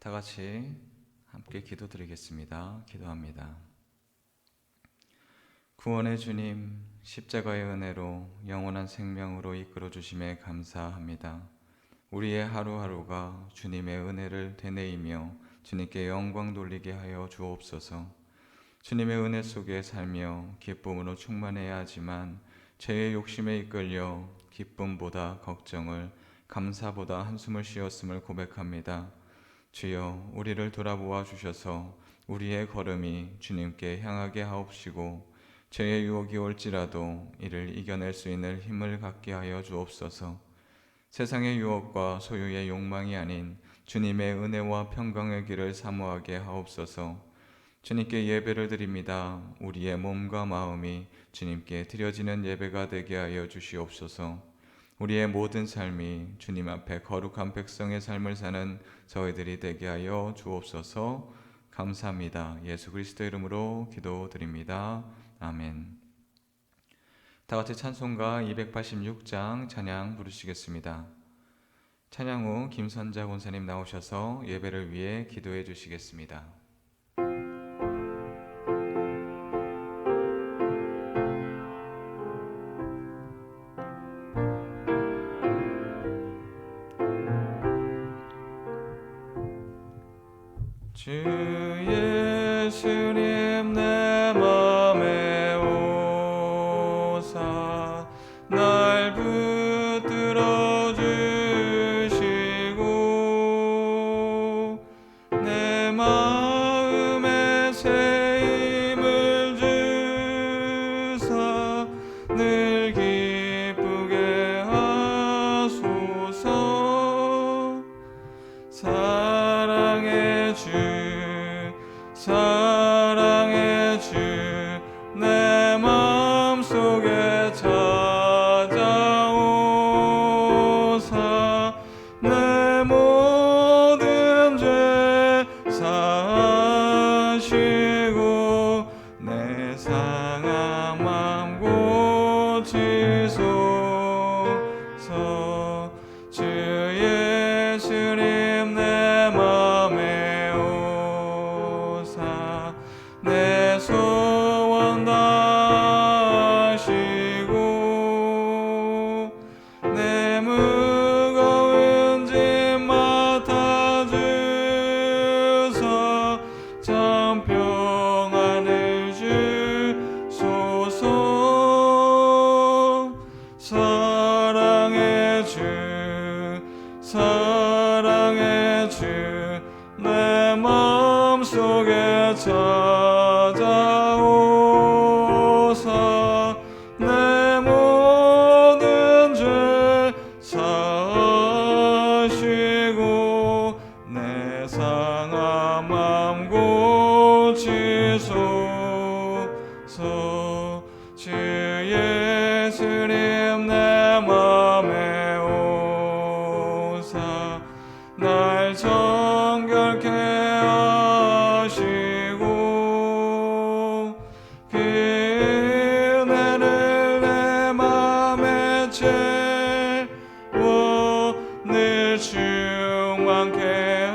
다 같이 함께 기도드리겠습니다. 기도합니다. 구원의 주님, 십자가의 은혜로 영원한 생명으로 이끌어 주심에 감사합니다. 우리의 하루하루가 주님의 은혜를 되뇌이며 주님께 영광 돌리게 하여 주옵소서. 주님의 은혜 속에 살며 기쁨으로 충만해야 하지만 죄의 욕심에 이끌려 기쁨보다 걱정을, 감사보다 한숨을 쉬었음을 고백합니다. 주여, 우리를 돌아보아 주셔서 우리의 걸음이 주님께 향하게 하옵시고 죄의 유혹이 올지라도 이를 이겨낼 수 있는 힘을 갖게 하여 주옵소서. 세상의 유혹과 소유의 욕망이 아닌 주님의 은혜와 평강의 길을 사모하게 하옵소서. 주님께 예배를 드립니다. 우리의 몸과 마음이 주님께 드려지는 예배가 되게 하여 주시옵소서. 우리의 모든 삶이 주님 앞에 거룩한 백성의 삶을 사는 저희들이 되게 하여 주옵소서. 감사합니다. 예수 그리스도 이름으로 기도드립니다. 아멘. 다 같이 찬송가 286장 찬양 부르시겠습니다. 찬양 후 김선자 권사님 나오셔서 예배를 위해 기도해 주시겠습니다. 주 예수님 내 맘에 오사 날 붙들어 주시고 내 마음에 새 힘을 주사 늘 기쁘게 하소서. 사랑의 주 내 마음속에 찾아오사 내 모든 죄 사하시고 내 상한 맘 고치소서. 주 예수님 내 맘에 오사 내 소원 다하시고 내 무거운 짐 맡아주사 참 평안을 주소서. 사랑의 주 내 마음속에 찾아오사 내 모든 죄 사하시고 내 상한 맘 고치소서. 주 예수님 내 맘에 오사 날 정결케 하시고 그 은혜를 내 맘에 채워 늘 충만케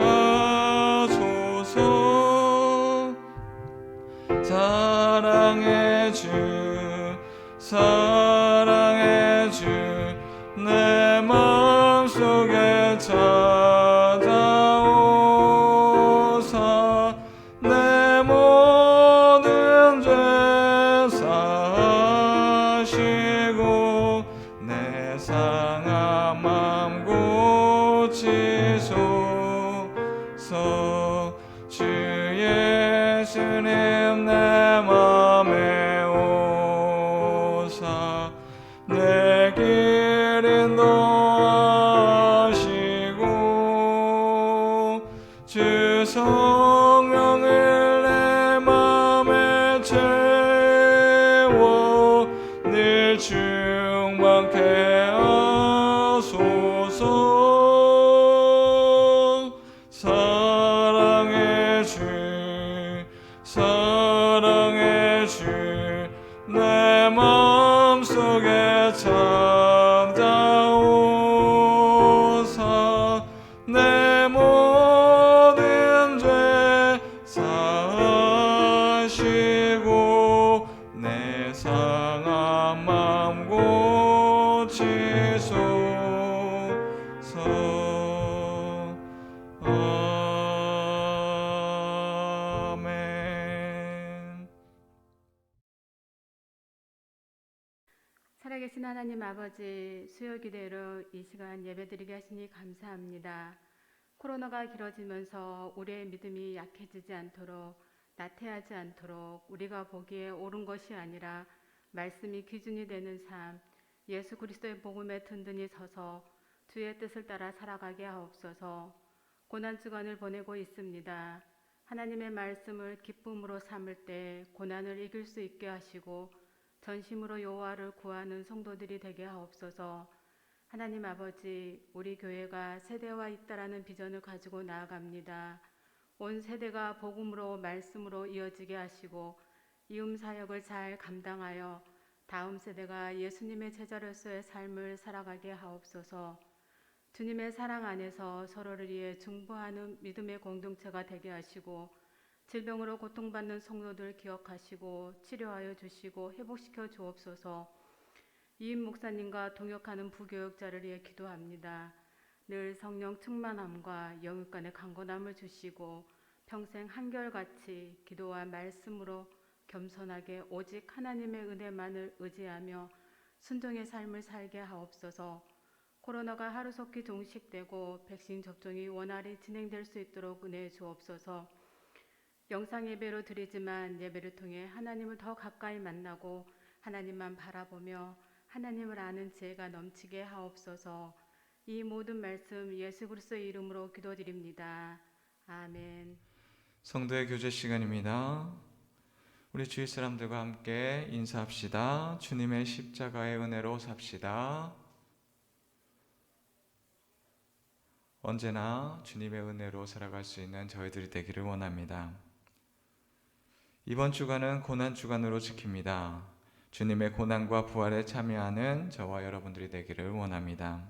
하소서. 사랑의 주 내 마음속에 찾아오사 내 모든 죄 사하시고 내 상한 맘 고치소서. 주 예수님 내 맘에 오사 내 길 인도하시고 주 성령을 내 맘에 채워 늘 충만케 하소서. 사랑의 주 내 마음속에 찾아오사 내 모든 상한 마음 고치소서. 아멘. 살아계신 하나님 아버지, 수요 기대로 이 시간 예배드리게 하시니 감사합니다. 코로나가 길어지면서 우리의 믿음이 약해지지 않도록, 나태하지 않도록 우리가 보기에 옳은 것이 아니라 말씀이 기준이 되는 삶, 예수 그리스도의 복음에 든든히 서서 주의 뜻을 따라 살아가게 하옵소서. 고난 주간을 보내고 있습니다. 하나님의 말씀을 기쁨으로 삼을 때 고난을 이길 수 있게 하시고 전심으로 여호와를 구하는 성도들이 되게 하옵소서. 하나님 아버지, 우리 교회가 세대와 잇따라는 비전을 가지고 나아갑니다. 온 세대가 복음으로 말씀으로 이어지게 하시고 이음 사역을 잘 감당하여 다음 세대가 예수님의 제자로서의 삶을 살아가게 하옵소서. 주님의 사랑 안에서 서로를 위해 중보하는 믿음의 공동체가 되게 하시고 질병으로 고통받는 성도들 기억하시고 치료하여 주시고 회복시켜 주옵소서. 이임 목사님과 동역하는 부교역자를 위해 기도합니다. 늘 성령 충만함과 영육 간의 강건함을 주시고 평생 한결같이 기도와 말씀으로 겸손하게 오직 하나님의 은혜만을 의지하며 순종의 삶을 살게 하옵소서. 코로나가 하루속히 종식되고 백신 접종이 원활히 진행될 수 있도록 은혜해 주옵소서. 영상 예배로 드리지만 예배를 통해 하나님을 더 가까이 만나고 하나님만 바라보며 하나님을 아는 지혜가 넘치게 하옵소서. 이 모든 말씀 예수 그리스도의 이름으로 기도드립니다. 아멘. 성도의 교제 시간입니다. 우리 주위 사람들과 함께 인사합시다. 주님의 십자가의 은혜로 삽시다. 언제나 주님의 은혜로 살아갈 수 있는 저희들이 되기를 원합니다. 이번 주간은 고난 주간으로 지킵니다. 주님의 고난과 부활에 참여하는 저와 여러분들이 되기를 원합니다.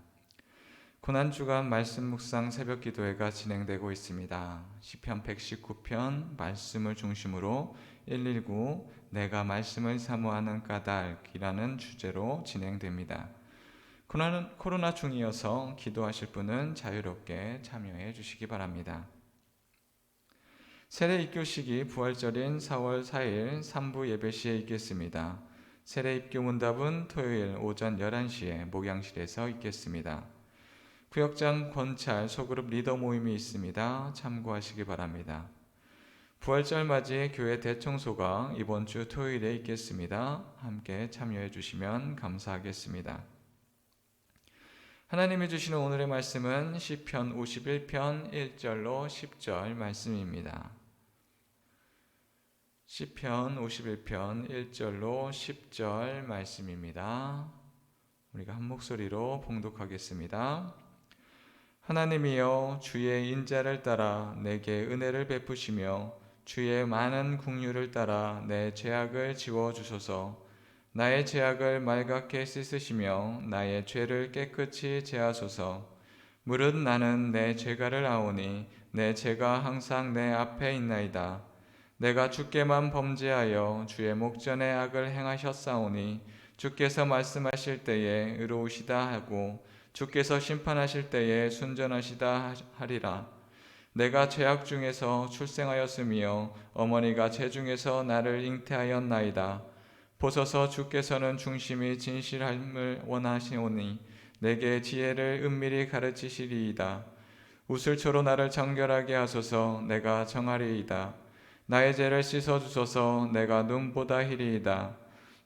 고난 주간 말씀 묵상 새벽 기도회가 진행되고 있습니다. 시편 119편 말씀을 중심으로 119 내가 말씀을 사모하는 까닭이라는 주제로 진행됩니다. 코로나 중이어서 기도하실 분은 자유롭게 참여해 주시기 바랍니다. 세례 입교식이 부활절인 4월 4일 3부 예배 시에 있겠습니다. 세례 입교 문답은 토요일 오전 11시에 목양실에서 있겠습니다. 구역장 권찰 소그룹 리더 모임이 있습니다. 참고하시기 바랍니다. 부활절 맞이 교회 대청소가 이번 주 토요일에 있겠습니다. 함께 참여해 주시면 감사하겠습니다. 하나님이 주시는 오늘의 말씀은 시편 51편 1절로 10절 말씀입니다. 시편 51편 1절로 10절 말씀입니다. 우리가 한 목소리로 봉독하겠습니다. 하나님이여 주의 인자를 따라 내게 은혜를 베푸시며 주의 많은 긍휼을 따라 내 죄악을 지워주소서. 나의 죄악을 말갛게 씻으시며 나의 죄를 깨끗이 제하소서. 무릇 나는 내 죄가를 아오니 내 죄가 항상 내 앞에 있나이다. 내가 주께만 범죄하여 주의 목전에 악을 행하셨사오니 주께서 말씀하실 때에 의로우시다 하고 주께서 심판하실 때에 순전하시다 하리라. 내가 죄악 중에서 출생하였으며 어머니가 죄 중에서 나를 잉태하였나이다. 보소서 주께서는 중심이 진실함을 원하시오니 내게 지혜를 은밀히 가르치시리이다. 우슬초로 나를 정결하게 하소서. 내가 정하리이다. 나의 죄를 씻어주소서. 내가 눈보다 희리이다.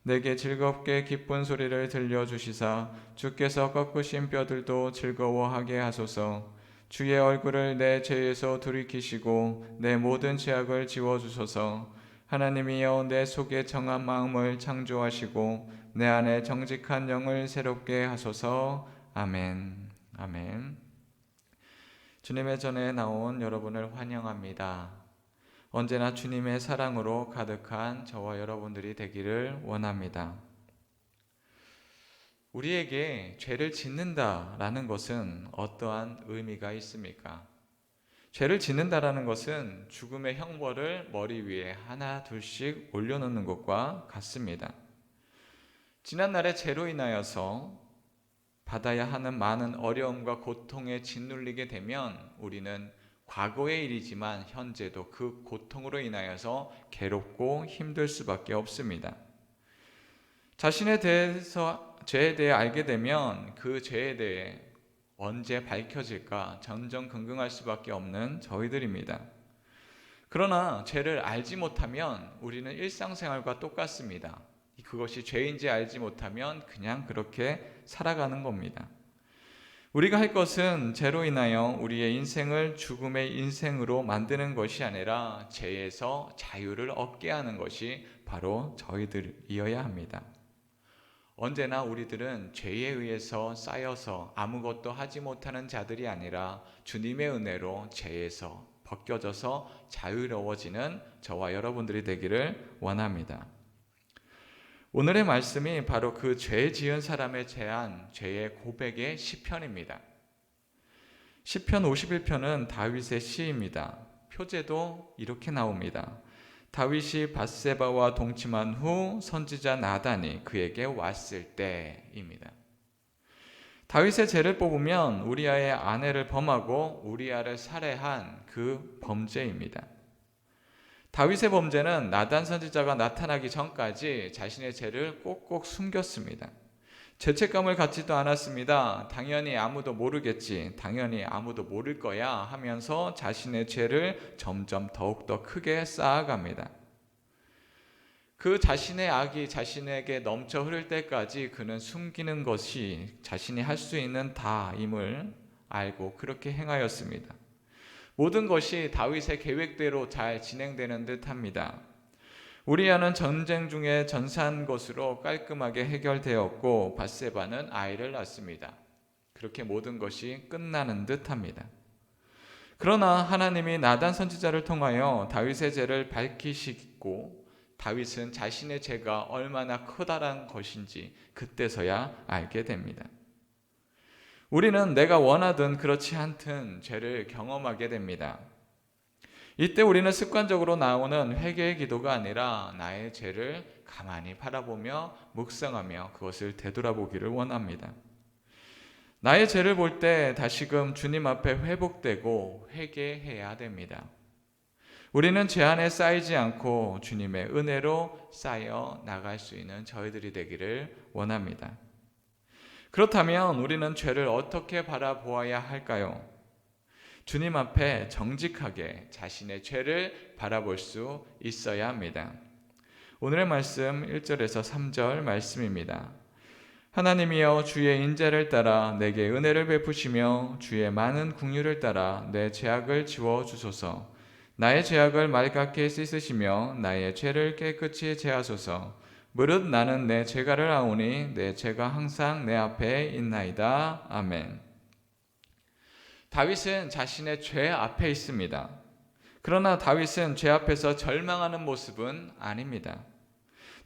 내게 즐겁게 기쁜 소리를 들려주시사 주께서 꺾으신 뼈들도 즐거워하게 하소서. 주의 얼굴을 내 죄에서 돌이키시고 내 모든 죄악을 지워주소서. 하나님이여 내 속에 정한 마음을 창조하시고 내 안에 정직한 영을 새롭게 하소서. 아멘. 아멘. 주님의 전에 나온 여러분을 환영합니다. 언제나 주님의 사랑으로 가득한 저와 여러분들이 되기를 원합니다. 우리에게 죄를 짓는다라는 것은 어떠한 의미가 있습니까? 죄를 짓는다라는 것은 죽음의 형벌을 머리 위에 하나 둘씩 올려놓는 것과 같습니다. 지난날의 죄로 인하여서 받아야 하는 많은 어려움과 고통에 짓눌리게 되면 우리는 과거의 일이지만 현재도 그 고통으로 인하여서 괴롭고 힘들 수밖에 없습니다. 자신에 대해서 죄에 대해 알게 되면 그 죄에 대해 언제 밝혀질까 전전긍긍할 수밖에 없는 저희들입니다. 그러나 죄를 알지 못하면 우리는 일상생활과 똑같습니다. 그것이 죄인지 알지 못하면 그냥 그렇게 살아가는 겁니다. 우리가 할 것은 죄로 인하여 우리의 인생을 죽음의 인생으로 만드는 것이 아니라 죄에서 자유를 얻게 하는 것이 바로 저희들이어야 합니다. 언제나 우리들은 죄에 의해서 쌓여서 아무것도 하지 못하는 자들이 아니라 주님의 은혜로 죄에서 벗겨져서 자유로워지는 저와 여러분들이 되기를 원합니다. 오늘의 말씀이 바로 그 죄 지은 사람에 대한 죄의 고백의 시편입니다. 시편 51편은 다윗의 시입니다. 표제도 이렇게 나옵니다. 다윗이 밧세바와 동침한 후 선지자 나단이 그에게 왔을 때입니다. 다윗의 죄를 뽑으면 우리아의 아내를 범하고 우리아를 살해한 그 범죄입니다. 다윗의 범죄는 나단 선지자가 나타나기 전까지 자신의 죄를 꼭꼭 숨겼습니다. 죄책감을 갖지도 않았습니다. 당연히 아무도 모르겠지, 당연히 아무도 모를 거야 하면서 자신의 죄를 점점 더욱더 크게 쌓아갑니다. 그 자신의 악이 자신에게 넘쳐 흐를 때까지 그는 숨기는 것이 자신이 할 수 있는 다임을 알고 그렇게 행하였습니다. 모든 것이 다윗의 계획대로 잘 진행되는 듯합니다. 우리아는 전쟁 중에 전사한 것으로 깔끔하게 해결되었고 밧세바는 아이를 낳습니다. 그렇게 모든 것이 끝나는 듯합니다. 그러나 하나님이 나단 선지자를 통하여 다윗의 죄를 밝히시고 다윗은 자신의 죄가 얼마나 커다란 것인지 그때서야 알게 됩니다. 우리는 내가 원하든 그렇지 않든 죄를 경험하게 됩니다. 이때 우리는 습관적으로 나오는 회개의 기도가 아니라 나의 죄를 가만히 바라보며 묵상하며 그것을 되돌아보기를 원합니다. 나의 죄를 볼 때 다시금 주님 앞에 회복되고 회개해야 됩니다. 우리는 죄 안에 쌓이지 않고 주님의 은혜로 쌓여 나갈 수 있는 저희들이 되기를 원합니다. 그렇다면 우리는 죄를 어떻게 바라보아야 할까요? 주님 앞에 정직하게 자신의 죄를 바라볼 수 있어야 합니다. 오늘의 말씀 1절에서 3절 말씀입니다. 하나님이여 주의 인자를 따라 내게 은혜를 베푸시며 주의 많은 긍휼을 따라 내 죄악을 지워주소서. 나의 죄악을 맑게 씻으시며 나의 죄를 깨끗이 제하소서. 무릇 나는 내 죄가를 아오니 내 죄가 항상 내 앞에 있나이다. 아멘. 다윗은 자신의 죄 앞에 있습니다. 그러나 다윗은 죄 앞에서 절망하는 모습은 아닙니다.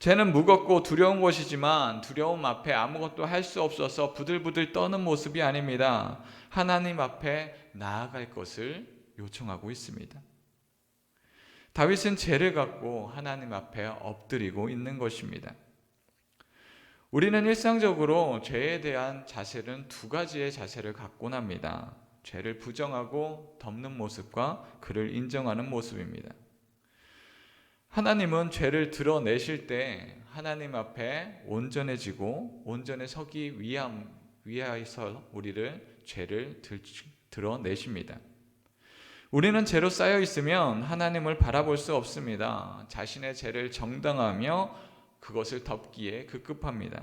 죄는 무겁고 두려운 것이지만 두려움 앞에 아무것도 할 수 없어서 부들부들 떠는 모습이 아닙니다. 하나님 앞에 나아갈 것을 요청하고 있습니다. 다윗은 죄를 갖고 하나님 앞에 엎드리고 있는 것입니다. 우리는 일상적으로 죄에 대한 자세는 두 가지의 자세를 갖곤 합니다. 죄를 부정하고 덮는 모습과 그를 인정하는 모습입니다. 하나님은 죄를 드러내실 때 하나님 앞에 온전해지고 온전에 서기 위하여서 우리를 죄를 드러내십니다. 우리는 죄로 쌓여 있으면 하나님을 바라볼 수 없습니다. 자신의 죄를 정당하며 그것을 덮기에 급급합니다.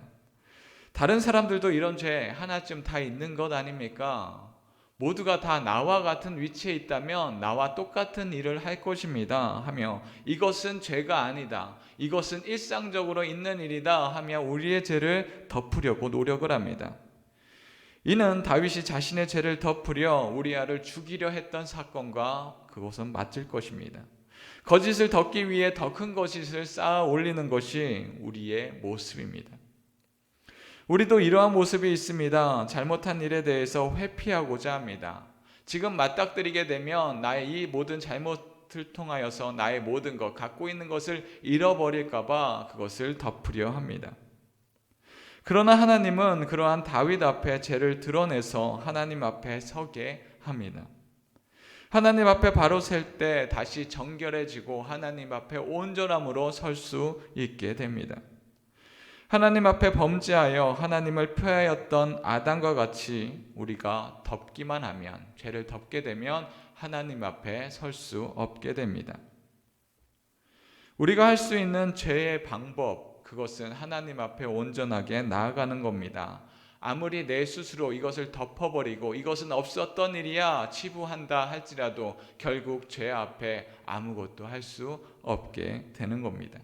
다른 사람들도 이런 죄 하나쯤 다 있는 것 아닙니까? 모두가 다 나와 같은 위치에 있다면 나와 똑같은 일을 할 것입니다 하며 이것은 죄가 아니다, 이것은 일상적으로 있는 일이다 하며 우리의 죄를 덮으려고 노력을 합니다. 이는 다윗이 자신의 죄를 덮으려 우리아를 죽이려 했던 사건과 그것은 맞을 것입니다. 거짓을 덮기 위해 더 큰 거짓을 쌓아 올리는 것이 우리의 모습입니다. 우리도 이러한 모습이 있습니다. 잘못한 일에 대해서 회피하고자 합니다. 지금 맞닥뜨리게 되면 나의 이 모든 잘못을 통하여서 나의 모든 것, 갖고 있는 것을 잃어버릴까 봐 그것을 덮으려 합니다. 그러나 하나님은 그러한 다윗 앞에 죄를 드러내서 하나님 앞에 서게 합니다. 하나님 앞에 바로 설 때 다시 정결해지고 하나님 앞에 온전함으로 설 수 있게 됩니다. 하나님 앞에 범죄하여 하나님을 표하였던 아담과 같이 우리가 덮기만 하면, 죄를 덮게 되면 하나님 앞에 설 수 없게 됩니다. 우리가 할 수 있는 죄의 방법, 그것은 하나님 앞에 온전하게 나아가는 겁니다. 아무리 내 스스로 이것을 덮어버리고 이것은 없었던 일이야 치부한다 할지라도 결국 죄 앞에 아무것도 할 수 없게 되는 겁니다.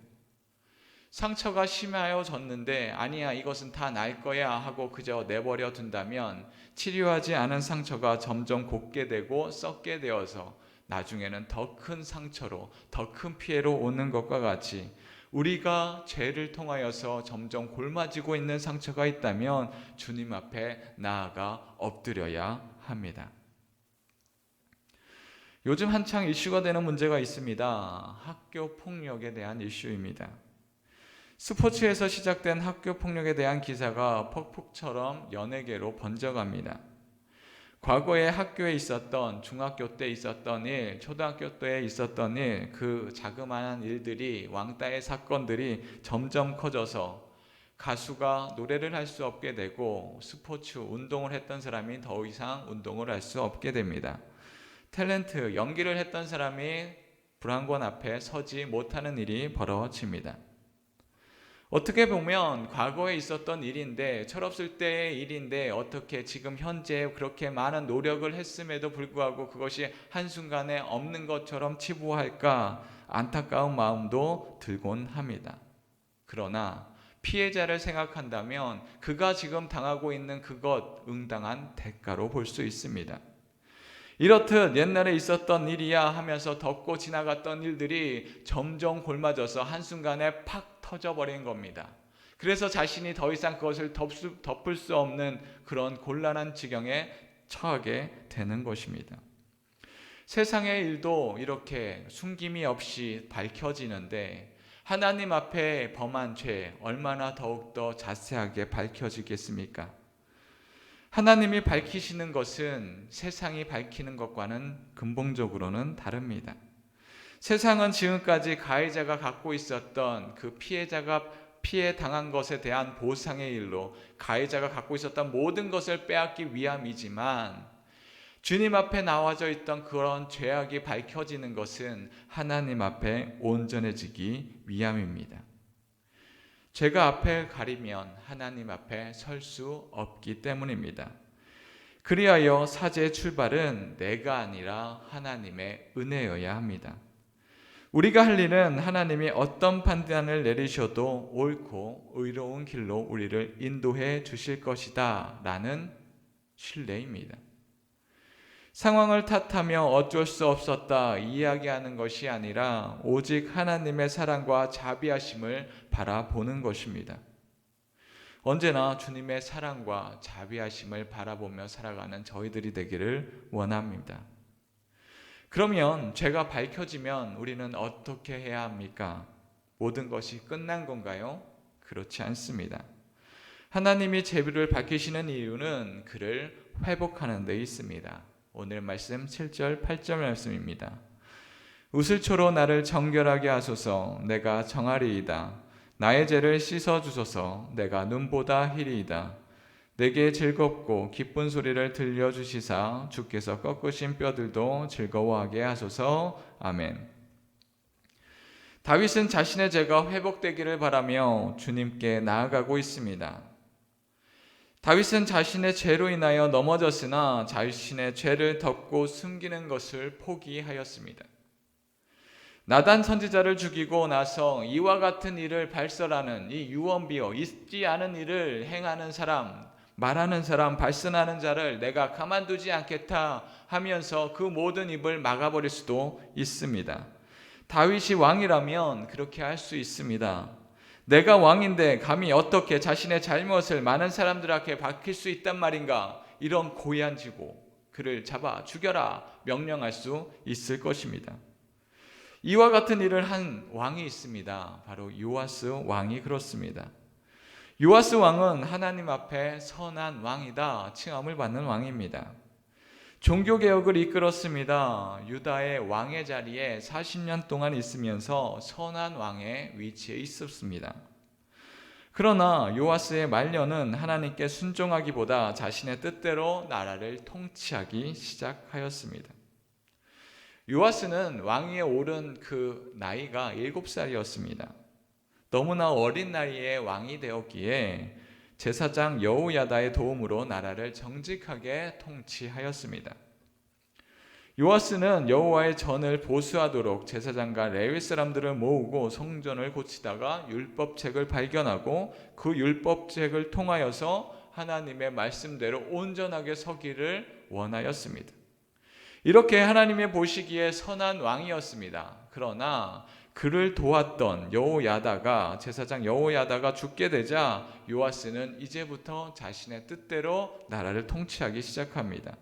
상처가 심하여졌는데 아니야 이것은 다 날 거야 하고 그저 내버려 둔다면 치료하지 않은 상처가 점점 곱게 되고 썩게 되어서 나중에는 더 큰 상처로 더 큰 피해로 오는 것과 같이 우리가 죄를 통하여서 점점 골마지고 있는 상처가 있다면 주님 앞에 나아가 엎드려야 합니다. 요즘 한창 이슈가 되는 문제가 있습니다. 학교 폭력에 대한 이슈입니다. 스포츠에서 시작된 학교 폭력에 대한 기사가 폭풍처럼 연예계로 번져갑니다. 과거에 학교에 있었던, 중학교 때 있었던 일, 초등학교 때 있었던 일, 그 자그마한 일들이, 왕따의 사건들이 점점 커져서 가수가 노래를 할 수 없게 되고 스포츠 운동을 했던 사람이 더 이상 운동을 할 수 없게 됩니다. 탤런트, 연기를 했던 사람이 불황권 앞에 서지 못하는 일이 벌어집니다. 어떻게 보면 과거에 있었던 일인데, 철없을 때의 일인데 어떻게 지금 현재 그렇게 많은 노력을 했음에도 불구하고 그것이 한순간에 없는 것처럼 치부할까 안타까운 마음도 들곤 합니다. 그러나 피해자를 생각한다면 그가 지금 당하고 있는 그것 응당한 대가로 볼 수 있습니다. 이렇듯 옛날에 있었던 일이야 하면서 덮고 지나갔던 일들이 점점 골마져서 한순간에 팍 터져버린 겁니다. 그래서 자신이 더 이상 그것을 덮을 수 없는 그런 곤란한 지경에 처하게 되는 것입니다. 세상의 일도 이렇게 숨김이 없이 밝혀지는데 하나님 앞에 범한 죄 얼마나 더욱더 자세하게 밝혀지겠습니까? 하나님이 밝히시는 것은 세상이 밝히는 것과는 근본적으로는 다릅니다. 세상은 지금까지 가해자가 갖고 있었던 그 피해자가 피해 당한 것에 대한 보상의 일로 가해자가 갖고 있었던 모든 것을 빼앗기 위함이지만 주님 앞에 나와져 있던 그런 죄악이 밝혀지는 것은 하나님 앞에 온전해지기 위함입니다. 죄가 앞을 가리면 하나님 앞에 설 수 없기 때문입니다. 그리하여 사죄의 출발은 내가 아니라 하나님의 은혜여야 합니다. 우리가 할 일은 하나님이 어떤 판단을 내리셔도 옳고 의로운 길로 우리를 인도해 주실 것이다 라는 신뢰입니다. 상황을 탓하며 어쩔 수 없었다 이야기하는 것이 아니라 오직 하나님의 사랑과 자비하심을 바라보는 것입니다. 언제나 주님의 사랑과 자비하심을 바라보며 살아가는 저희들이 되기를 원합니다. 그러면 죄가 밝혀지면 우리는 어떻게 해야 합니까? 모든 것이 끝난 건가요? 그렇지 않습니다. 하나님이 죄를 밝히시는 이유는 그를 회복하는 데 있습니다. 오늘 말씀 7절 8절 말씀입니다. 우슬초로 나를 정결하게 하소서. 내가 정하리이다. 나의 죄를 씻어주소서. 내가 눈보다 희리이다. 내게 즐겁고 기쁜 소리를 들려주시사 주께서 꺾으신 뼈들도 즐거워하게 하소서. 아멘. 다윗은 자신의 죄가 회복되기를 바라며 주님께 나아가고 있습니다. 다윗은 자신의 죄로 인하여 넘어졌으나 자신의 죄를 덮고 숨기는 것을 포기하였습니다. 나단 선지자를 죽이고 나서 이와 같은 일을 발설하는 이 유언비어, 있지 않은 일을 행하는 사람, 말하는 사람, 발설하는 자를 내가 가만두지 않겠다 하면서 그 모든 입을 막아버릴 수도 있습니다. 다윗이 왕이라면 그렇게 할 수 있습니다. 내가 왕인데 감히 어떻게 자신의 잘못을 많은 사람들 앞에 밝힐 수 있단 말인가? 이런 고얀지고 그를 잡아 죽여라 명령할 수 있을 것입니다. 이와 같은 일을 한 왕이 있습니다. 바로 요아스 왕이 그렇습니다. 요아스 왕은 하나님 앞에 선한 왕이다 칭함을 받는 왕입니다. 종교개혁을 이끌었습니다. 유다의 왕의 자리에 40년 동안 있으면서 선한 왕의 위치에 있었습니다. 그러나 요아스의 말년은 하나님께 순종하기보다 자신의 뜻대로 나라를 통치하기 시작하였습니다. 요아스는 왕위에 오른 그 나이가 7살이었습니다. 너무나 어린 나이에 왕이 되었기에 제사장 여호야다의 도움으로 나라를 정직하게 통치하였습니다. 요아스는 여호와의 전을 보수하도록 제사장과 레위 사람들을 모으고 성전을 고치다가 율법책을 발견하고 그 율법책을 통하여서 하나님의 말씀대로 온전하게 서기를 원하였습니다. 이렇게 하나님의 보시기에 선한 왕이었습니다. 그러나 그를 도왔던 여호야다가 제사장 여호야다가 죽게 되자 요아스는 이제부터 자신의 뜻대로 나라를 통치하기 시작합니다.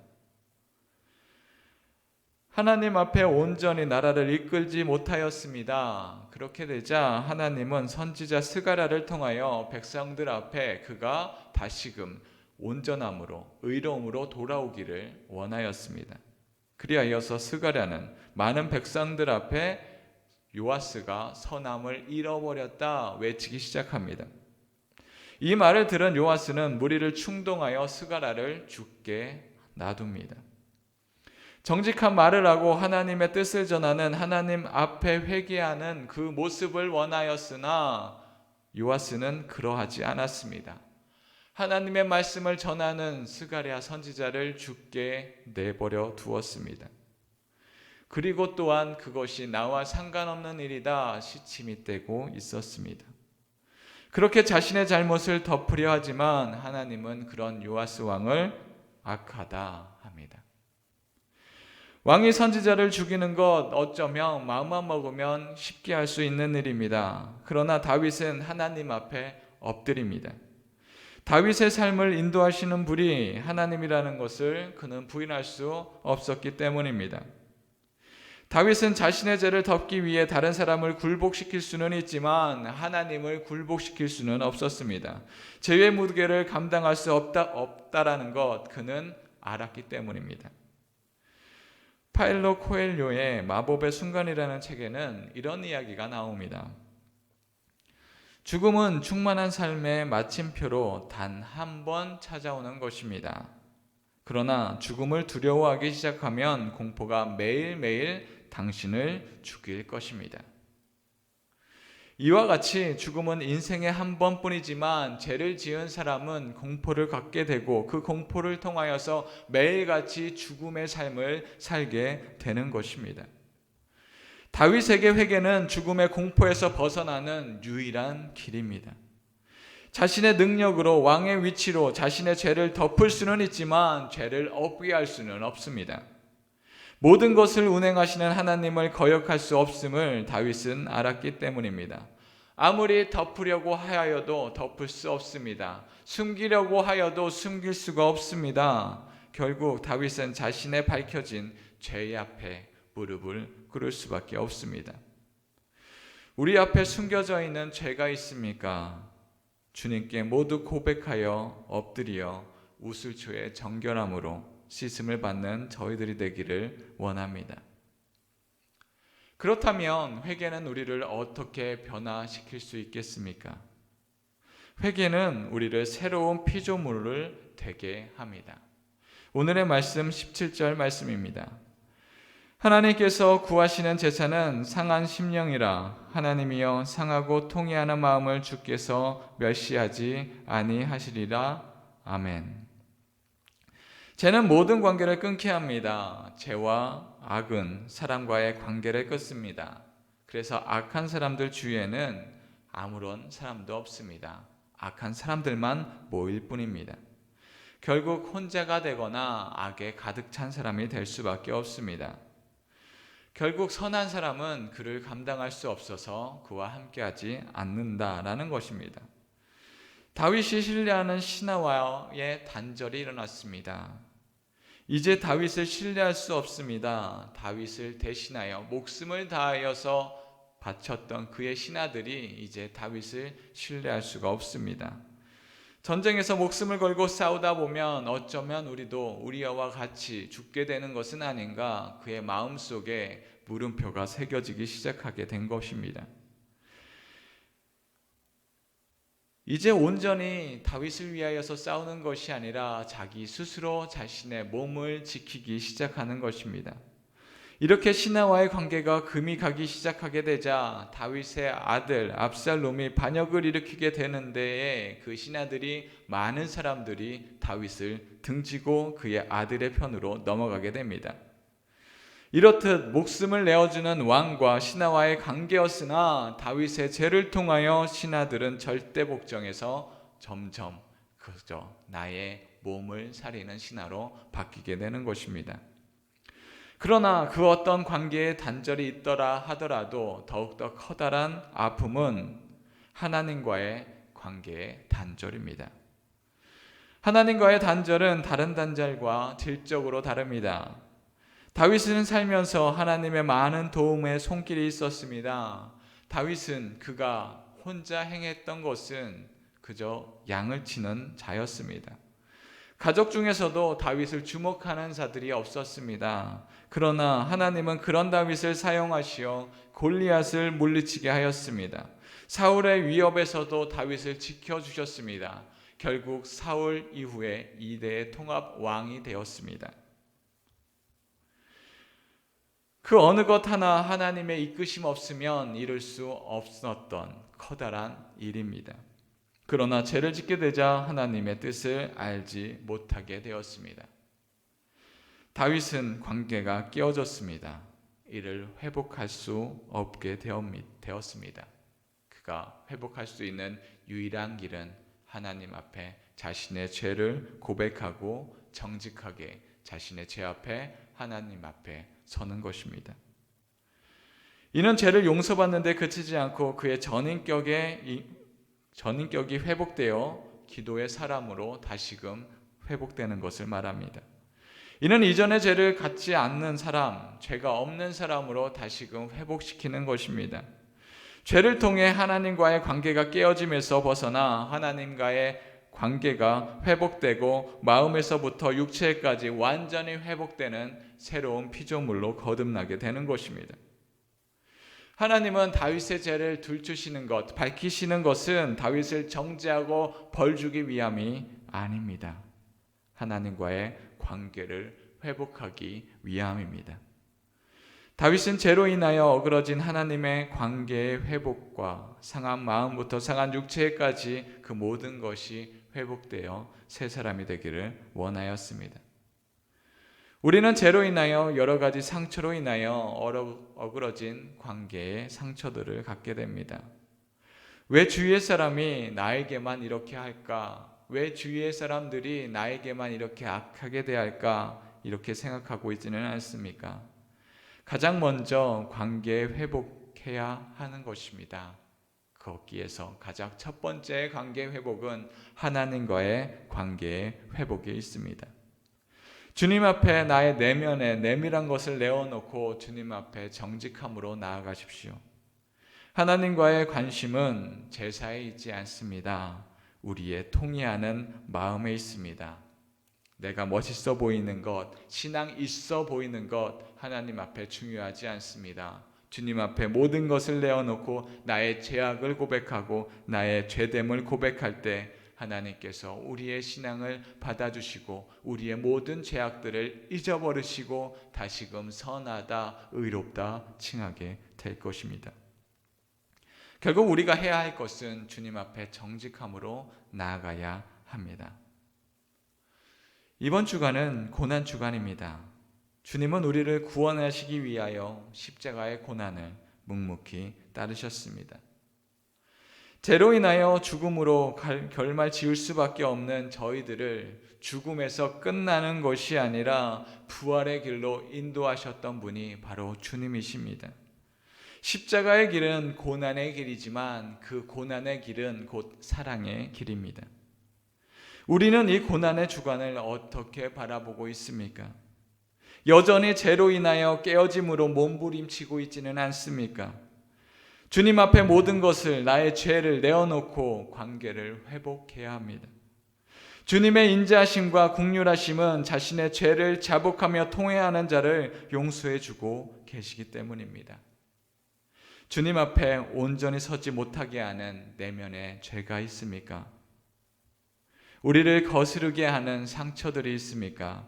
하나님 앞에 온전히 나라를 이끌지 못하였습니다. 그렇게 되자 하나님은 선지자 스가랴를 통하여 백성들 앞에 그가 다시금 온전함으로 의로움으로 돌아오기를 원하였습니다. 그리하여서 스가랴는 많은 백성들 앞에 요아스가 선함을 잃어버렸다 외치기 시작합니다. 이 말을 들은 요아스는 무리를 충동하여 스가랴를 죽게 놔둡니다. 정직한 말을 하고 하나님의 뜻을 전하는 하나님 앞에 회개하는 그 모습을 원하였으나 요아스는 그러하지 않았습니다. 하나님의 말씀을 전하는 스가랴 선지자를 죽게 내버려 두었습니다. 그리고 또한 그것이 나와 상관없는 일이다 시침이 떼고 있었습니다. 그렇게 자신의 잘못을 덮으려 하지만 하나님은 그런 요아스 왕을 악하다 합니다. 왕이 선지자를 죽이는 것 어쩌면 마음만 먹으면 쉽게 할 수 있는 일입니다. 그러나 다윗은 하나님 앞에 엎드립니다. 다윗의 삶을 인도하시는 분이 하나님이라는 것을 그는 부인할 수 없었기 때문입니다. 다윗은 자신의 죄를 덮기 위해 다른 사람을 굴복시킬 수는 있지만 하나님을 굴복시킬 수는 없었습니다. 죄의 무게를 감당할 수 없다라는 것 그는 알았기 때문입니다. 파일로 코엘료의 마법의 순간이라는 책에는 이런 이야기가 나옵니다. 죽음은 충만한 삶의 마침표로 단 한 번 찾아오는 것입니다. 그러나 죽음을 두려워하기 시작하면 공포가 매일매일 당신을 죽일 것입니다. 이와 같이 죽음은 인생의 한 번뿐이지만 죄를 지은 사람은 공포를 갖게 되고 그 공포를 통하여서 매일같이 죽음의 삶을 살게 되는 것입니다. 다윗에게 회개는 죽음의 공포에서 벗어나는 유일한 길입니다. 자신의 능력으로 왕의 위치로 자신의 죄를 덮을 수는 있지만 죄를 없게 할 수는 없습니다. 모든 것을 운행하시는 하나님을 거역할 수 없음을 다윗은 알았기 때문입니다. 아무리 덮으려고 하여도 덮을 수 없습니다. 숨기려고 하여도 숨길 수가 없습니다. 결국 다윗은 자신의 밝혀진 죄 앞에 무릎을 꿇을 수밖에 없습니다. 우리 앞에 숨겨져 있는 죄가 있습니까? 주님께 모두 고백하여 엎드려 우슬초의 정결함으로 씻음을 받는 저희들이 되기를 원합니다. 그렇다면 회개는 우리를 어떻게 변화시킬 수 있겠습니까? 회개는 우리를 새로운 피조물을 되게 합니다. 오늘의 말씀 17절 말씀입니다. 하나님께서 구하시는 제사는 상한 심령이라 하나님이여 상하고 통회하는 마음을 주께서 멸시하지 아니하시리라. 아멘. 죄는 모든 관계를 끊게 합니다. 죄와 악은 사람과의 관계를 끊습니다. 그래서 악한 사람들 주위에는 아무런 사람도 없습니다. 악한 사람들만 모일 뿐입니다. 결국 혼자가 되거나 악에 가득 찬 사람이 될 수밖에 없습니다. 결국 선한 사람은 그를 감당할 수 없어서 그와 함께하지 않는다라는 것입니다. 다윗이 신뢰하는 신하와의 단절이 일어났습니다. 이제 다윗을 신뢰할 수 없습니다. 다윗을 대신하여 목숨을 다하여서 바쳤던 그의 신하들이 이제 다윗을 신뢰할 수가 없습니다. 전쟁에서 목숨을 걸고 싸우다 보면 어쩌면 우리도 우리와 같이 죽게 되는 것은 아닌가, 그의 마음속에 물음표가 새겨지기 시작하게 된 것입니다. 이제 온전히 다윗을 위하여서 싸우는 것이 아니라 자기 스스로 자신의 몸을 지키기 시작하는 것입니다. 이렇게 신하와의 관계가 금이 가기 시작하게 되자 다윗의 아들 압살롬이 반역을 일으키게 되는 데에 그 신하들이, 많은 사람들이 다윗을 등지고 그의 아들의 편으로 넘어가게 됩니다. 이렇듯 목숨을 내어주는 왕과 신하와의 관계였으나 다윗의 죄를 통하여 신하들은 절대 복종에서 점점 그저 나의 몸을 살리는 신하로 바뀌게 되는 것입니다. 그러나 그 어떤 관계에 단절이 있더라 하더라도 더욱더 커다란 아픔은 하나님과의 관계의 단절입니다. 하나님과의 단절은 다른 단절과 질적으로 다릅니다. 다윗은 살면서 하나님의 많은 도움의 손길이 있었습니다. 다윗은 그가 혼자 행했던 것은 그저 양을 치는 자였습니다. 가족 중에서도 다윗을 주목하는 자들이 없었습니다. 그러나 하나님은 그런 다윗을 사용하시어 골리앗을 물리치게 하였습니다. 사울의 위협에서도 다윗을 지켜주셨습니다. 결국 사울 이후에 2대의 통합 왕이 되었습니다. 그 어느 것 하나 하나님의 이끄심 없으면 이룰 수 없었던 커다란 일입니다. 그러나 죄를 짓게 되자 하나님의 뜻을 알지 못하게 되었습니다. 다윗은 관계가 깨어졌습니다. 이를 회복할 수 없게 되었습니다. 그가 회복할 수 있는 유일한 길은 하나님 앞에 자신의 죄를 고백하고 정직하게 자신의 죄 앞에 하나님 앞에 서는 것입니다. 이는 죄를 용서받는데 그치지 않고 그의 전인격이 회복되어 기도의 사람으로 다시금 회복되는 것을 말합니다. 이는 이전의 죄를 갖지 않는 사람, 죄가 없는 사람으로 다시금 회복시키는 것입니다. 죄를 통해 하나님과의 관계가 깨어짐에서 벗어나 하나님과의 관계가 회복되고 마음에서부터 육체까지 완전히 회복되는 새로운 피조물로 거듭나게 되는 것입니다. 하나님은 다윗의 죄를 들추시는 것, 밝히시는 것은 다윗을 정죄하고 벌주기 위함이 아닙니다. 하나님과의 관계를 회복하기 위함입니다. 다윗은 죄로 인하여 어그러진 하나님의 관계의 회복과 상한 마음부터 상한 육체까지 그 모든 것이 회복되어 새 사람이 되기를 원하였습니다. 우리는 죄로 인하여 여러 가지 상처로 인하여 어그러진 관계의 상처들을 갖게 됩니다. 왜 주위의 사람이 나에게만 이렇게 할까? 왜 주위의 사람들이 나에게만 이렇게 악하게 대할까? 이렇게 생각하고 있지는 않습니까? 가장 먼저 관계 회복해야 하는 것입니다. 거기에서 가장 첫 번째 관계 회복은 하나님과의 관계의 회복에 있습니다. 주님 앞에 나의 내면에 내밀한 것을 내어놓고 주님 앞에 정직함으로 나아가십시오. 하나님과의 관심은 제사에 있지 않습니다. 우리의 통회하는 마음에 있습니다. 내가 멋있어 보이는 것, 신앙 있어 보이는 것 하나님 앞에 중요하지 않습니다. 주님 앞에 모든 것을 내어놓고 나의 죄악을 고백하고 나의 죄됨을 고백할 때 하나님께서 우리의 신앙을 받아주시고 우리의 모든 죄악들을 잊어버리시고 다시금 선하다, 의롭다 칭하게 될 것입니다. 결국 우리가 해야 할 것은 주님 앞에 정직함으로 나아가야 합니다. 이번 주간은 고난 주간입니다. 주님은 우리를 구원하시기 위하여 십자가의 고난을 묵묵히 따르셨습니다. 죄로 인하여 죽음으로 결말 지을 수밖에 없는 저희들을 죽음에서 끝나는 것이 아니라 부활의 길로 인도하셨던 분이 바로 주님이십니다. 십자가의 길은 고난의 길이지만 그 고난의 길은 곧 사랑의 길입니다. 우리는 이 고난의 주간을 어떻게 바라보고 있습니까? 여전히 죄로 인하여 깨어짐으로 몸부림치고 있지는 않습니까? 주님 앞에 모든 것을, 나의 죄를 내어놓고 관계를 회복해야 합니다. 주님의 인자하심과 긍휼하심은 자신의 죄를 자복하며 통회하는 자를 용서해 주고 계시기 때문입니다. 주님 앞에 온전히 서지 못하게 하는 내면의 죄가 있습니까? 우리를 거스르게 하는 상처들이 있습니까?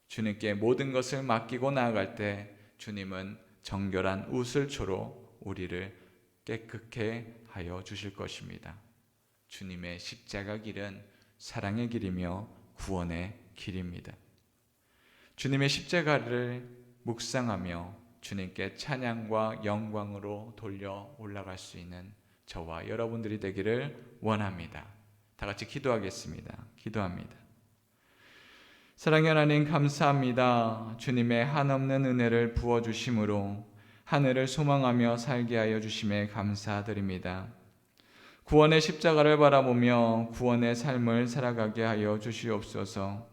주님께 모든 것을 맡기고 나아갈 때 주님은 정결한 우슬초로 우리를 깨끗게 하여 주실 것입니다. 주님의 십자가 길은 사랑의 길이며 구원의 길입니다. 주님의 십자가를 묵상하며 주님께 찬양과 영광으로 돌려 올라갈 수 있는 저와 여러분들이 되기를 원합니다. 다 같이 기도하겠습니다. 기도합니다. 사랑의 하나님, 감사합니다. 주님의 한없는 은혜를 부어주심으로 하늘을 소망하며 살게 하여 주심에 감사드립니다. 구원의 십자가를 바라보며 구원의 삶을 살아가게 하여 주시옵소서.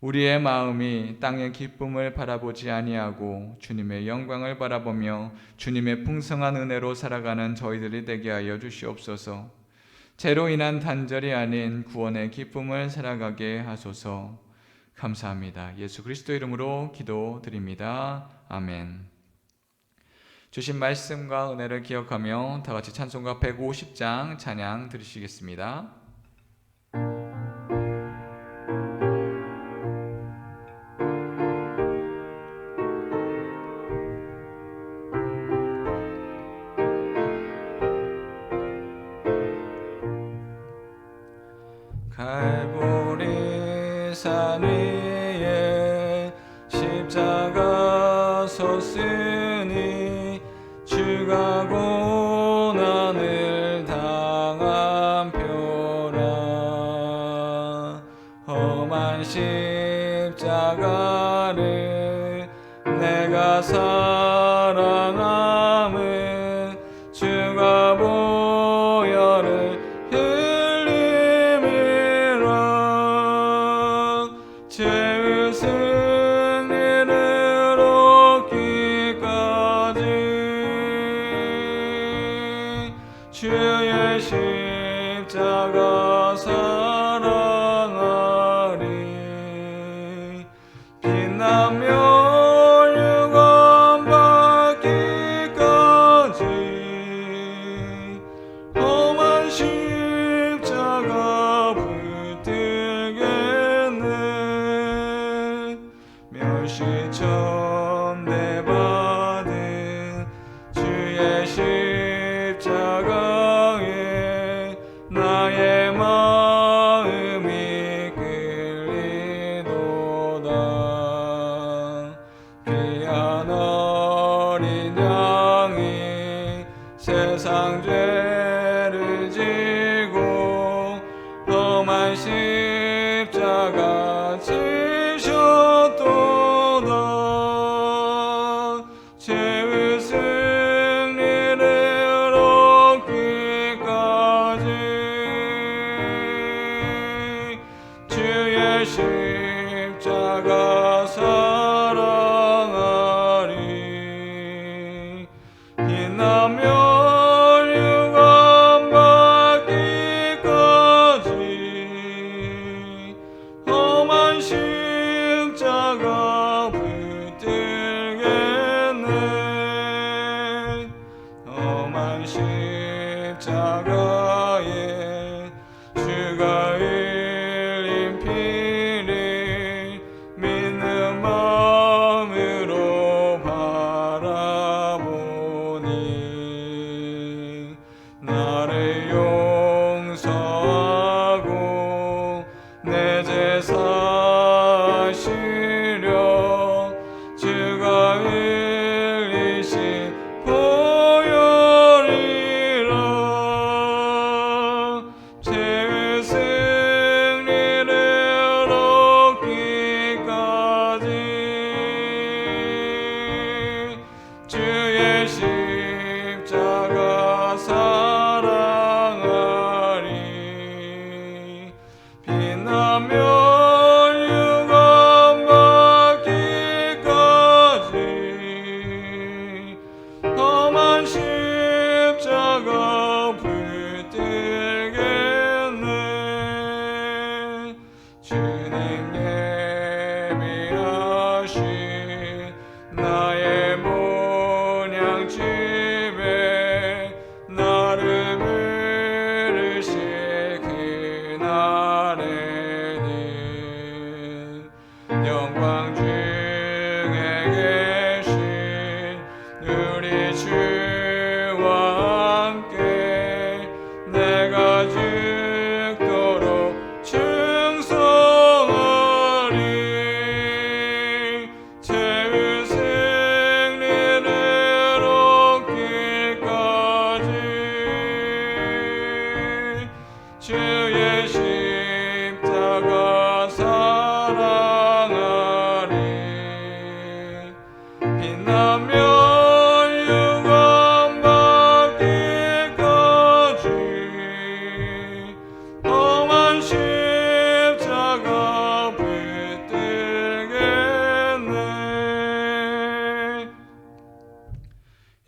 우리의 마음이 땅의 기쁨을 바라보지 아니하고 주님의 영광을 바라보며 주님의 풍성한 은혜로 살아가는 저희들이 되게 하여 주시옵소서. 죄로 인한 단절이 아닌 구원의 기쁨을 살아가게 하소서. 감사합니다. 예수 그리스도 이름으로 기도드립니다. 아멘. 주신 말씀과 은혜를 기억하며 다 같이 찬송가 150장 찬양 드리시겠습니다. 갈보리 산 위에 십자가 섰으니 주가 고난을 당한 표라. 험한 십자가를 내가 사랑함은 주가 보혈을 죄의 승리를 얻기까지 주의 십자가 사랑하리. 빛나며 유감 받기까지 험한 십자가 멸시천대받은 주의 십자가에 나의 마음이 끌리도다. 귀한 어린 양이 세상 죄를 지고 험한 십자가 죄의 승리를 얻기까지 주의 십자가 사랑하리. 빛나며 유감 받기까지 험한 십자가 험한 십자가에 주가 흘린 피를 믿는 마음으로 바라보니 나를 용서하고 내 죄 사시려 주가 흘리신 죄의 승리를 얻기까지 주의 십자가 사랑하리. 빛나며 유감 받기까지 험한 십자가 붙들겠네.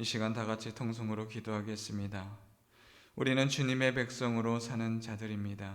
이 시간 다 같이 통성으로 기도하겠습니다. 우리는 주님의 백성으로 사는 자들입니다.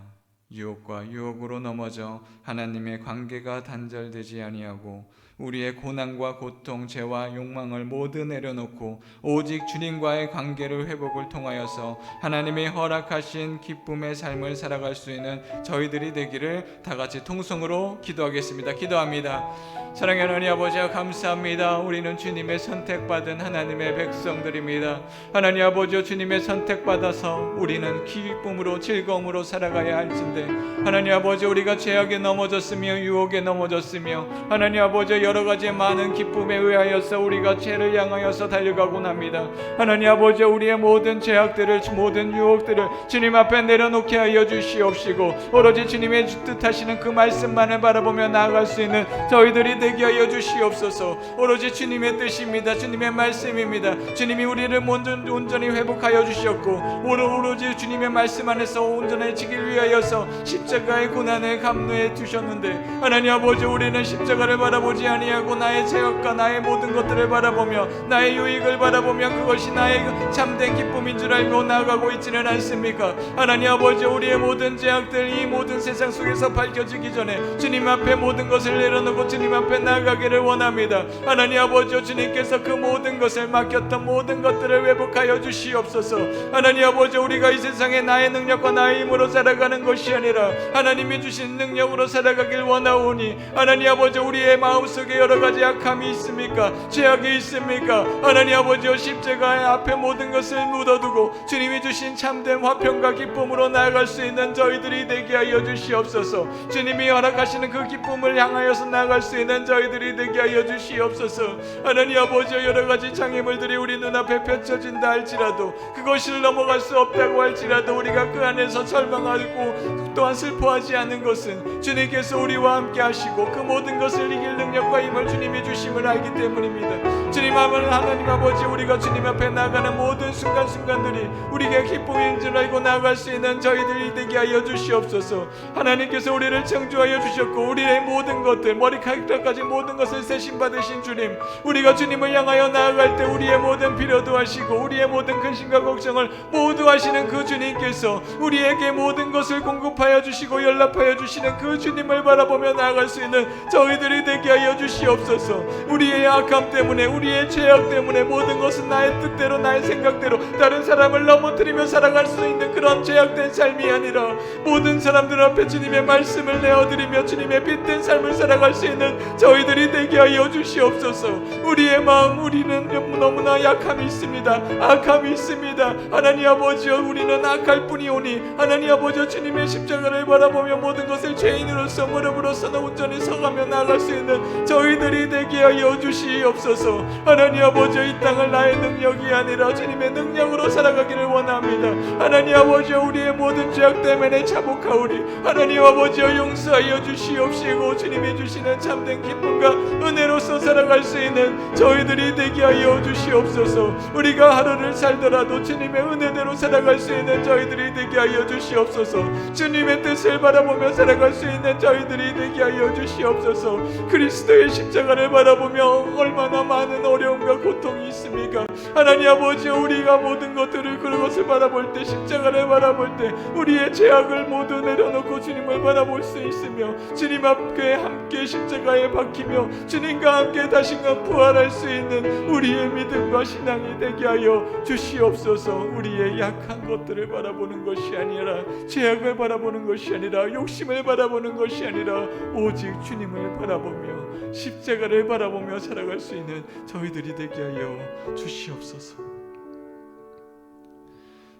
유혹과 유혹으로 넘어져 하나님의 관계가 단절되지 아니하고 우리의 고난과 고통, 죄와 욕망을 모두 내려놓고 오직 주님과의 관계를 회복을 통하여서 하나님이 허락하신 기쁨의 삶을 살아갈 수 있는 저희들이 되기를 다 같이 통성으로 기도하겠습니다. 기도합니다. 사랑하는 하나님 아버지, 감사합니다. 우리는 주님의 선택받은 하나님의 백성들입니다. 하나님 아버지, 주님의 선택받아서 우리는 기쁨으로 즐거움으로 살아가야 할진데 하나님 아버지, 우리가 죄악에 넘어졌으며 유혹에 넘어졌으며 하나님 아버지, 여러 가지 많은 기쁨에 의하여서 우리가 죄를 향하여서 달려가곤 합니다. 하나님 아버지, 우리의 모든 죄악들을, 모든 유혹들을 주님 앞에 내려놓게 하여 주시옵시고 오로지 주님의 뜻하시는 그 말씀만을 바라보며 나아갈 수 있는 저희들이 되게 하여 주시옵소서. 오로지 주님의 뜻입니다. 주님의 말씀입니다. 주님이 우리를 온전히 회복하여 주셨고 오로지 주님의 말씀 안에서 온전해지길 위하여서 십자가의 고난을 감내해 두셨는데 하나님 아버지, 우리는 십자가를 바라보지 아니하고 나의 죄악과 나의 모든 것들을 바라보며 나의 유익을 바라보며 그것이 나의 참된 기쁨인 줄 알고 나아가고 있지는 않습니까? 하나님 아버지, 우리의 모든 죄악들 이 모든 세상 속에서 밝혀지기 전에 주님 앞에 모든 것을 내려놓고 주님 앞에 나아가기를 원합니다. 하나님 아버지, 주님께서 그 모든 것을 맡겼던 모든 것들을 회복하여 주시옵소서. 하나님 아버지, 우리가 이 세상에 나의 능력과 나의 힘으로 살아가는 것이 아니라 하나님이 주신 능력으로 살아가길 원하오니 하나님 아버지, 우리의 마음속에 여러 가지 악함이 있습니까? 죄악이 있습니까? 하나님 아버지, 십자가의 앞에 모든 것을 묻어두고 주님이 주신 참된 화평과 기쁨으로 나아갈 수 있는 저희들이 되게 하여 주시옵소서. 주님이 허락하시는 그 기쁨을 향하여서 나아갈 수 있는 저희들이 되게 하여 주시옵소서. 하나님 아버지, 여러 가지 장애물들이 우리 눈앞에 펼쳐진다 할지라도 그것을 넘어갈 수 없다고 할지라도 우리가 그 안에서 절망하고 또한 슬퍼하지 않는 것은 주님께서 우리와 함께 하시고 그 모든 것을 이길 능력과 힘을 주님이 주심을 알기 때문입니다. 주님 하나님 아버지, 우리가 주님 앞에 나가는 모든 순간순간들이 우리에게 기쁨인 줄 알고 나아갈 수 있는 저희들이 되게 하여 주시옵소서. 하나님께서 우리를 창조하여 주셨고 우리의 모든 것들 머리카락까지 모든 것을 세심 받으신 주님, 우리가 주님을 향하여 나아갈 때 우리의 모든 필요도 하시고 우리의 모든 근심과 걱정을 모두 하시는 그 주님께서 우리에게 모든 것을 공급하여 주시고 연락하여 주시는 그 주님을 바라보며 나아갈 수 있는 저희들이 되게 하여 주시옵소서. 우리의 악함 때문에 우리의 죄악 때문에 모든 것은 나의 뜻대로 나의 생각대로 다른 사람을 넘어뜨리며 살아갈 수 있는 그런 죄악된 삶이 아니라 모든 사람들 앞에 주님의 말씀을 내어드리며 주님의 빛된 삶을 살아갈 수 있는 저희들이 되게 하여 주시옵소서. 우리의 마음, 우리는 너무나 약함이 있습니다. 악함이 있습니다. 하나님 아버지, 우리는 악할 뿐이오니 하나님 아버지, 주님의 십자가를 바라보며 모든 것을 죄인으로서 무릎으로서 온전히 서가며 나아갈 수 있는 저희들이 되게 하여 주시옵소서. 하나님 아버지, 이 땅을 나의 능력이 아니라 주님의 능력으로 살아가기를 원합니다. 하나님 아버지, 우리의 모든 죄악 때문에 자복하오니 하나님 아버지, 용서하여 주시옵시고 주님이 주시는 참된 기쁨과 은혜로서 살아갈 수 있는 저희들이 되게 하여 주시옵소서. 우리가 하루를 살더라도 주님의 은혜대로 살아갈 수 있는 저희들이 되게 하여 주시옵소서. 주님의 뜻을 바라보며 살아갈 수 있는 저희들이 되게 하여 주시옵소서. 그리스도의 십자가를 바라보며 얼마나 많은 어려움과 고통이 있습니까? 하나님 아버지, 우리가 모든 것들을 그것을 바라볼 때, 십자가를 바라볼 때 우리의 죄악을 모두 내려놓고 주님을 바라볼 수 있으며 주님 앞에 함께 십자가에 박히며 주님과 함께 다시금 부활할 수 있는 우리의 믿음과 신앙이 되게 하여 주시옵소서. 우리의 약한 것들을 바라보는 것이 아니라 죄악을 바라보는 것이 아니라 욕심을 바라보는 것이 아니라 오직 주님을 바라보며 십자가를 바라보며 살아갈 수 있는 저희들이 되게 하여 주시옵소서.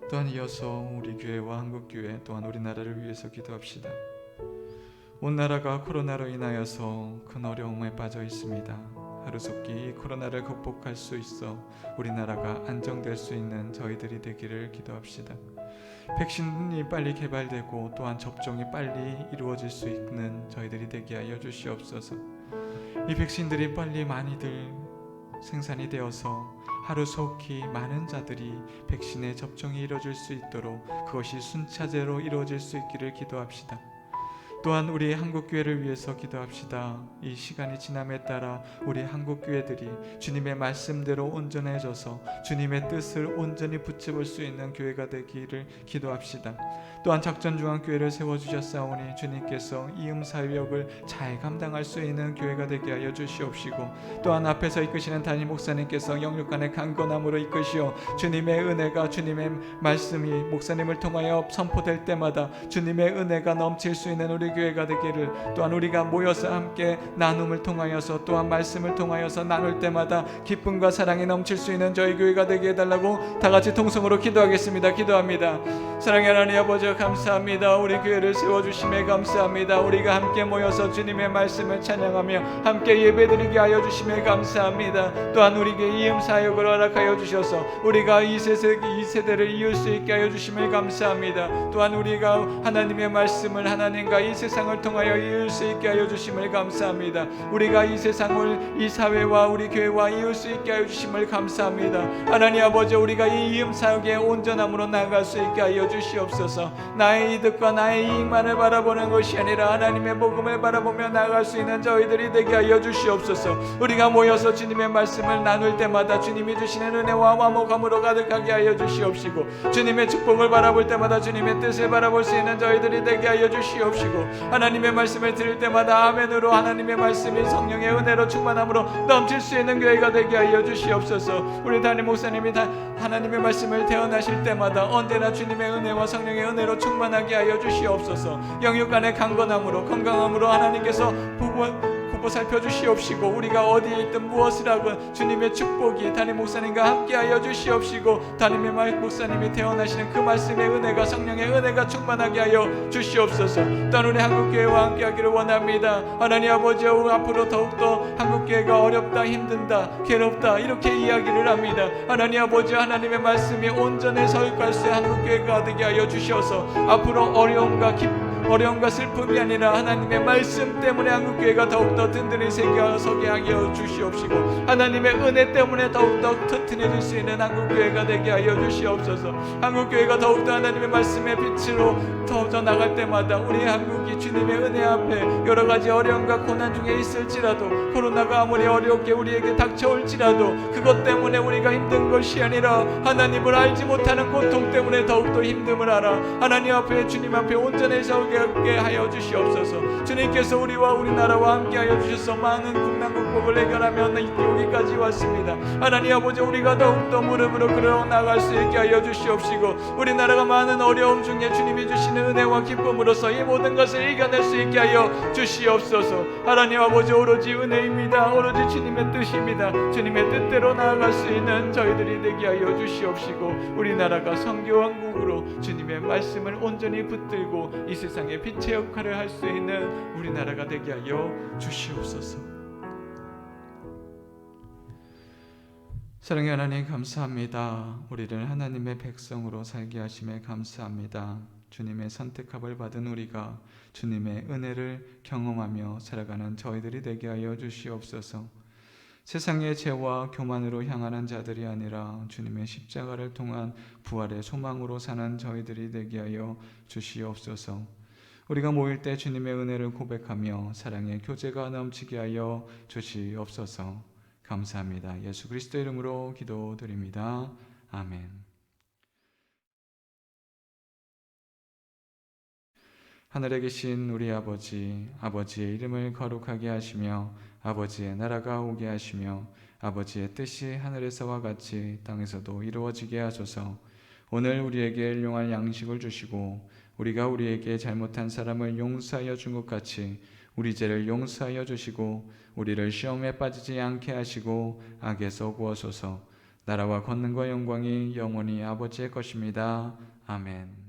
또한 이어서 우리 교회와 한국교회 또한 우리나라를 위해서 기도합시다. 온 나라가 코로나로 인하여서 큰 어려움에 빠져 있습니다. 하루속히 이 코로나를 극복할 수 있어 우리나라가 안정될 수 있는 저희들이 되기를 기도합시다. 백신이 빨리 개발되고 또한 접종이 빨리 이루어질 수 있는 저희들이 되게 하여 주시옵소서. 이 백신들이 빨리 많이들 생산이 되어서 하루속히 많은 자들이 백신의 접종이 이루어질 수 있도록 그것이 순차제로 이루어질 수 있기를 기도합시다. 또한 우리 한국교회를 위해서 기도합시다. 이 시간이 지남에 따라 우리 한국교회들이 주님의 말씀대로 온전해져서 주님의 뜻을 온전히 붙잡을 수 있는 교회가 되기를 기도합시다. 또한 작전중앙교회를 세워주셨사오니 주님께서 이음사역을 잘 감당할 수 있는 교회가 되게 하여 주시옵시고, 또한 앞에서 이끄시는 담임 목사님께서 영육간의 강건함으로 이끄시어 주님의 은혜가, 주님의 말씀이 목사님을 통하여 선포될 때마다 주님의 은혜가 넘칠 수 있는 우리 교회가 되기를, 또한 우리가 모여서 함께 나눔을 통하여서 또한 말씀을 통하여서 나눌 때마다 기쁨과 사랑이 넘칠 수 있는 저희 교회가 되게 해달라고 다 같이 통성으로 기도하겠습니다. 기도합니다. 사랑의 하나님 아버지 감사합니다. 우리 교회를 세워주심에 감사합니다. 우리가 함께 모여서 주님의 말씀을 찬양하며 함께 예배드리게 하여 주심에 감사합니다. 또한 우리에게 이음사역을 허락하여 주셔서 우리가 이 세대를 이을 수 있게 하여 주심을 감사합니다. 또한 우리가 하나님의 말씀을 하나님과 이 세상을 통하여 이을 수 있게 하여 주심을 감사합니다. 우리가 이 세상을, 이 사회와 우리 교회와 이을 수 있게 하여 주심을 감사합니다. 하나님 아버지, 우리가 이 이음사역의 온전함으로 나아갈 수 있게 하여 주시옵소서. 나의 이득과 나의 이익만을 바라보는 것이 아니라 하나님의 복음을 바라보며 나아갈 수 있는 저희들이 되게 하여 주시옵소서. 우리가 모여서 주님의 말씀을 나눌 때마다 주님이 주시는 은혜와 화목함으로 가득하게 하여 주시옵시고, 주님의 축복을 바라볼 때마다 주님의 뜻을 바라볼 수 있는 저희들이 되게 하여 주시옵시고, 하나님의 말씀을 들을 때마다 아멘으로 하나님의 말씀이 성령의 은혜로 충만함으로 넘칠 수 있는 교회가 되게 하여 주시옵소서. 우리 담임 목사님이 하나님의 말씀을 태어나실 때마다 언제나 주님의 은혜와 성령의 은혜로 충만하게 하여 주시옵소서. 영육간의 강건함으로, 건강함으로 하나님께서 보고 살펴주시옵시고, 우리가 어디에 있든 무엇을 하건 주님의 축복이 담임 목사님과 함께하여 주시옵시고, 담임의 목사님이 태어나시는 그 말씀의 은혜가, 성령의 은혜가 충만하게 하여 주시옵소서. 또한 우리 한국교회와 함께하기를 원합니다. 하나님 아버지, 앞으로 더욱더 한국교회가 어렵다, 힘든다, 괴롭다 이렇게 이야기를 합니다. 하나님 아버지, 하나님의 말씀이 온전히 서육할 수 있는 한국교회가 되게 하여 주셔서 앞으로 어려움과 슬픔이 아니라 하나님의 말씀 때문에 한국교회가 더욱더 든든히 서게 하여 주시옵시고, 하나님의 은혜 때문에 더욱더 튼튼해질 수 있는 한국교회가 되게 하여 주시옵소서. 한국교회가 더욱더 하나님의 말씀의 빛으로 터져 나갈 때마다 우리 한국이 주님의 은혜 앞에 여러 가지 어려움과 고난 중에 있을지라도, 코로나가 아무리 어렵게 우리에게 닥쳐올지라도 그것 때문에 우리가 힘든 것이 아니라 하나님을 알지 못하는 고통 때문에 더욱더 힘듦을 알아 하나님 앞에, 주님 앞에 온전히 서게 하여 주시옵소서. 주님께서 우리와 우리나라와 함께 하여 주셔서 많은 국난 극복을 해결하며 여기까지 왔습니다. 하나님 아버지, 우리가 더욱더 무릎으로 걸어 나갈 수 있게 하여 주시옵시고, 우리나라가 많은 어려움 중에 주님이 주시는 은혜와 기쁨으로서 이 모든 것을 이겨낼 수 있게 하여 주시옵소서. 하나님 아버지, 오로지 은혜입니다. 오로지 주님의 뜻입니다. 주님의 뜻대로 나아갈 수 있는 저희들이 되게 하여 주시옵시고, 우리나라가 선교왕국으로 주님의 말씀을 온전히 붙들고 이 세상에 빛의 역할을 할 수 있는 우리나라가 되게 하여 주시옵소서. 사랑의 하나님 감사합니다. 우리를 하나님의 백성으로 살게 하심에 감사합니다. 주님의 선택함을 받은 우리가 주님의 은혜를 경험하며 살아가는 저희들이 되게 하여 주시옵소서. 세상의 죄와 교만으로 향하는 자들이 아니라 주님의 십자가를 통한 부활의 소망으로 사는 저희들이 되게 하여 주시옵소서. 우리가 모일 때 주님의 은혜를 고백하며 사랑의 교제가 넘치게 하여 주시옵소서. 감사합니다. 예수 그리스도 이름으로 기도드립니다. 아멘. 하늘에 계신 우리 아버지, 아버지의 이름을 거룩하게 하시며 아버지의 나라가 오게 하시며 아버지의 뜻이 하늘에서와 같이 땅에서도 이루어지게 하소서. 오늘 우리에게 일용할 양식을 주시고 우리가 우리에게 잘못한 사람을 용서하여 준 것 같이 우리 죄를 용서하여 주시고 우리를 시험에 빠지지 않게 하시고 악에서 구하소서. 나라와 권능과 영광이 영원히 아버지의 것입니다. 아멘.